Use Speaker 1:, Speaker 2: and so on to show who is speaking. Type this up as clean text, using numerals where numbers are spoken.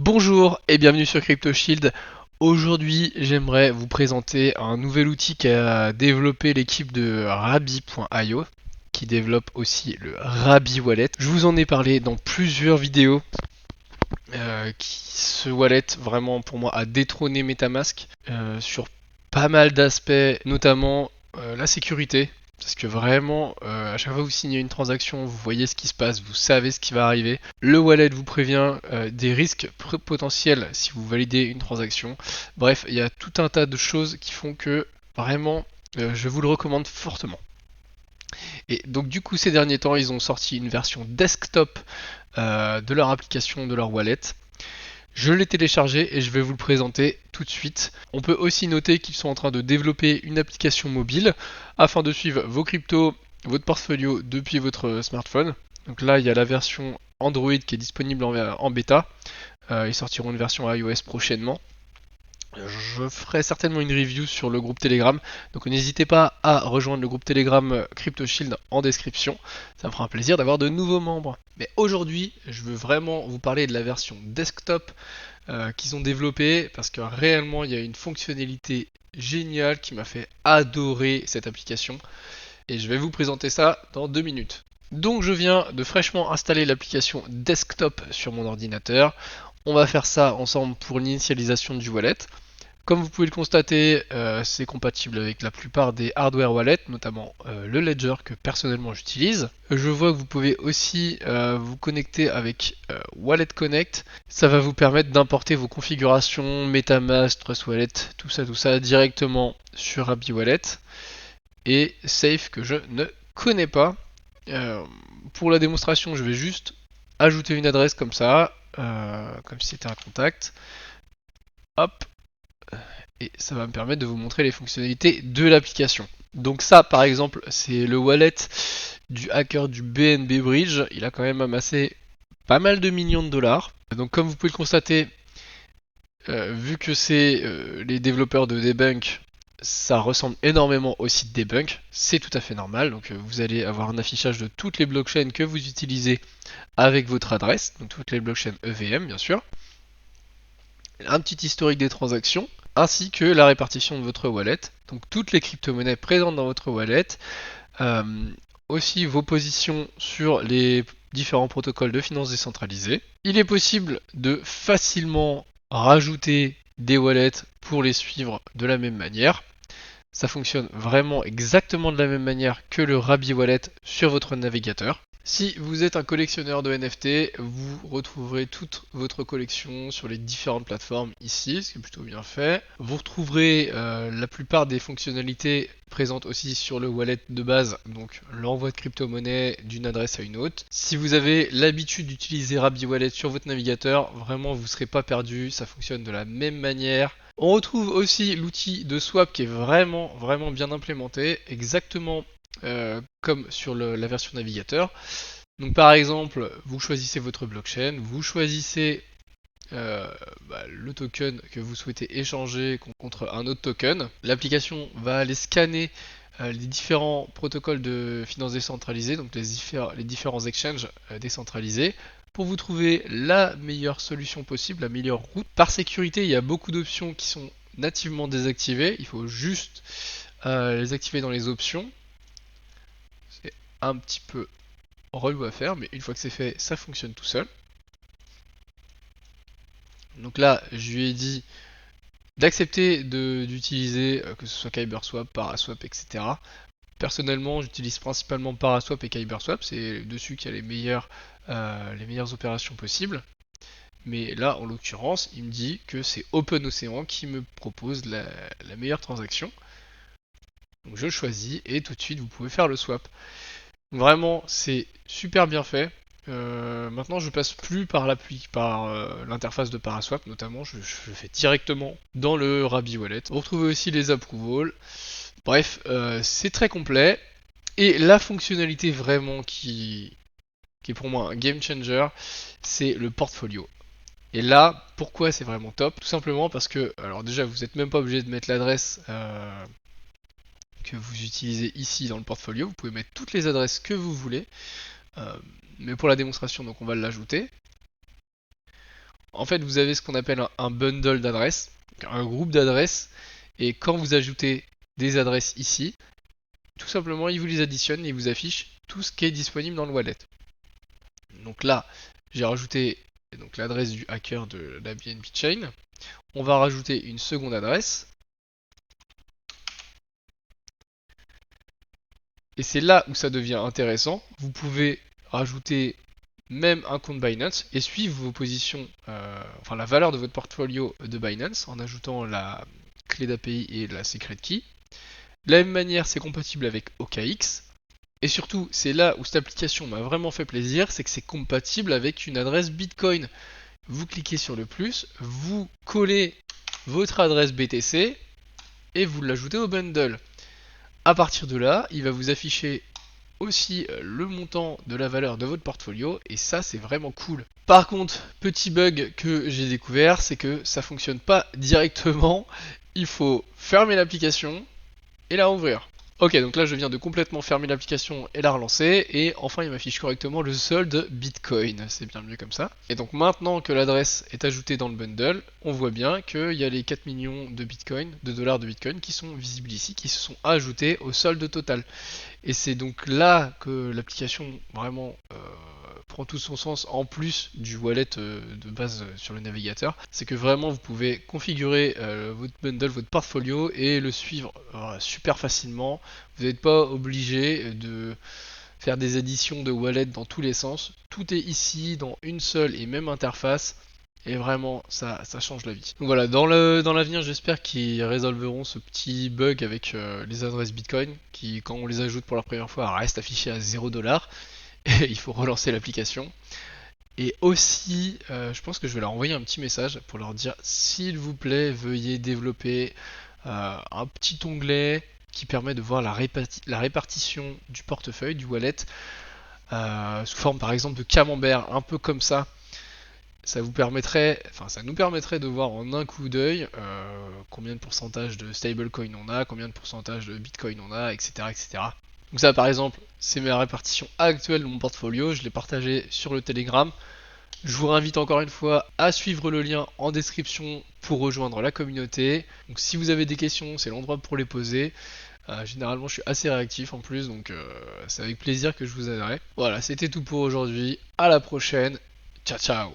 Speaker 1: Bonjour et bienvenue sur CryptoShield. Aujourd'hui, j'aimerais vous présenter un nouvel outil qu'a développé l'équipe de Rabi.io, qui développe aussi le Rabi Wallet. Je vous en ai parlé dans plusieurs vidéos. Ce wallet vraiment pour moi a détrôné MetaMask sur pas mal d'aspects, notamment la sécurité. Parce que vraiment, à chaque fois que vous signez une transaction, vous voyez ce qui se passe, vous savez ce qui va arriver. Le wallet vous prévient des risques potentiels si vous validez une transaction. Bref, il y a tout un tas de choses qui font que vraiment, je vous le recommande fortement. Et donc du coup, ces derniers temps, ils ont sorti une version desktop de leur application, de leur wallet. Je l'ai téléchargé et je vais vous le présenter tout de suite. On peut aussi noter qu'ils sont en train de développer une application mobile afin de suivre vos cryptos, votre portfolio depuis votre smartphone. Donc là, il y a la version Android qui est disponible en bêta. Ils sortiront une version iOS prochainement. Je ferai certainement une review sur le groupe Telegram, donc n'hésitez pas à rejoindre le groupe Telegram CryptoShield en description, ça me fera un plaisir d'avoir de nouveaux membres. Mais aujourd'hui, je veux vraiment vous parler de la version desktop qu'ils ont développée, parce que réellement il y a une fonctionnalité géniale qui m'a fait adorer cette application, et je vais vous présenter ça dans 2 minutes. Donc je viens de fraîchement installer l'application desktop sur mon ordinateur. On va faire ça ensemble pour l'initialisation du wallet. Comme vous pouvez le constater, c'est compatible avec la plupart des hardware wallets, notamment le Ledger que personnellement j'utilise. Je vois que vous pouvez aussi vous connecter avec Wallet Connect. Ça va vous permettre d'importer vos configurations, MetaMask, Trust Wallet, tout ça directement sur Rabi Wallet. Et Safe que je ne connais pas. Pour la démonstration, je vais juste ajouter une adresse comme ça, comme si c'était un contact. Hop, et ça va me permettre de vous montrer les fonctionnalités de l'application. Donc ça par exemple c'est le wallet du hacker du BNB Bridge, il a quand même amassé pas mal de millions de dollars. Donc comme vous pouvez le constater, vu que c'est les développeurs de Debunk, ça ressemble énormément au site Debunk, c'est tout à fait normal, donc vous allez avoir un affichage de toutes les blockchains que vous utilisez avec votre adresse, donc toutes les blockchains EVM bien sûr, un petit historique des transactions, ainsi que la répartition de votre wallet, donc toutes les crypto-monnaies présentes dans votre wallet, euh, aussi vos positions sur les différents protocoles de finances décentralisées. Il est possible de facilement rajouter des wallets pour les suivre de la même manière. Ça fonctionne vraiment exactement de la même manière que le Rabi Wallet sur votre navigateur. Si vous êtes un collectionneur de NFT, vous retrouverez toute votre collection sur les différentes plateformes ici, ce qui est plutôt bien fait. Vous retrouverez la plupart des fonctionnalités présentes aussi sur le wallet de base, donc l'envoi de crypto-monnaie d'une adresse à une autre. Si vous avez l'habitude d'utiliser Rabi Wallet sur votre navigateur, vraiment vous ne serez pas perdu, ça fonctionne de la même manière. On retrouve aussi l'outil de swap qui est vraiment bien implémenté, exactement comme sur la version navigateur. Donc par exemple, vous choisissez votre blockchain, vous choisissez le token que vous souhaitez échanger contre un autre token. L'application va aller scanner les différents protocoles de finances décentralisées, donc les différents exchanges décentralisés, pour vous trouver la meilleure solution possible, la meilleure route. Par sécurité, il y a beaucoup d'options qui sont nativement désactivées, il faut juste les activer dans les options. C'est un petit peu relou à faire, mais une fois que c'est fait, ça fonctionne tout seul. Donc là, je lui ai dit d'accepter d'utiliser que ce soit KyberSwap, Paraswap, etc. Personnellement, j'utilise principalement Paraswap et KyberSwap, c'est dessus qu'il y a les meilleures opérations possibles. Mais là, en l'occurrence, il me dit que c'est OpenOcean qui me propose la meilleure transaction. Donc je choisis et tout de suite vous pouvez faire le swap. Vraiment, c'est super bien fait. Maintenant, je passe plus par l'appui, par l'interface de Paraswap notamment. Je fais directement dans le Rabi Wallet. Vous retrouvez aussi les approvals. Bref, c'est très complet. Et la fonctionnalité vraiment qui est pour moi un game changer, c'est le portfolio. Et là, pourquoi c'est vraiment top? Tout simplement parce que, alors déjà, vous n'êtes même pas obligé de mettre l'adresse que vous utilisez ici dans le portfolio. Vous pouvez mettre toutes les adresses que vous voulez. Mais pour la démonstration, donc on va l'ajouter. En fait, vous avez ce qu'on appelle un bundle d'adresses, un groupe d'adresses, et quand vous ajoutez des adresses ici, tout simplement, il vous les additionne et il vous affiche tout ce qui est disponible dans le wallet. Donc là, j'ai rajouté donc l'adresse du hacker de la BNB Chain. On va rajouter une seconde adresse. Et c'est là où ça devient intéressant. Vous pouvez rajouter même un compte Binance et suivre vos positions, enfin la valeur de votre portfolio de Binance en ajoutant la clé d'API et la secret key. De la même manière, c'est compatible avec OKX. Et surtout, c'est là où cette application m'a vraiment fait plaisir, c'est que c'est compatible avec une adresse Bitcoin. Vous cliquez sur le plus, vous collez votre adresse BTC et vous l'ajoutez au bundle. À partir de là, il va vous afficher aussi le montant de la valeur de votre portfolio et ça c'est vraiment cool. Par contre, petit bug que j'ai découvert, c'est que ça fonctionne pas directement. Il faut fermer l'application et la rouvrir. Ok, donc là je viens de complètement fermer l'application et la relancer, et enfin il m'affiche correctement le solde Bitcoin, c'est bien mieux comme ça. Et donc maintenant que l'adresse est ajoutée dans le bundle, on voit bien qu'il y a les 4 millions de Bitcoin, de dollars de Bitcoin qui sont visibles ici, qui se sont ajoutés au solde total. Et c'est donc là que l'application vraiment prend tout son sens en plus du wallet de base sur le navigateur. C'est que vraiment vous pouvez configurer votre bundle, votre portfolio et le suivre super facilement. Vous n'êtes pas obligé de faire des additions de wallet dans tous les sens. Tout est ici dans une seule et même interface. Et vraiment, ça change la vie. Donc voilà, dans l'avenir, j'espère qu'ils résolveront ce petit bug avec les adresses Bitcoin, qui, quand on les ajoute pour la première fois, restent affichées à 0$. Et il faut relancer l'application. Et aussi, je pense que je vais leur envoyer un petit message pour leur dire, s'il vous plaît, veuillez développer un petit onglet qui permet de voir la répartition du portefeuille, du wallet, sous forme par exemple de camembert, un peu comme ça. Ça vous permettrait, enfin ça nous permettrait de voir en un coup d'œil combien de pourcentage de stablecoin on a, combien de pourcentage de bitcoin on a, etc., etc. Donc ça par exemple, c'est ma répartition actuelle de mon portfolio, je l'ai partagé sur le Telegram. Je vous réinvite encore une fois à suivre le lien en description pour rejoindre la communauté. Donc si vous avez des questions, c'est l'endroit pour les poser. Généralement je suis assez réactif en plus, donc c'est avec plaisir que je vous aiderai. Voilà, c'était tout pour aujourd'hui, à la prochaine, ciao ciao.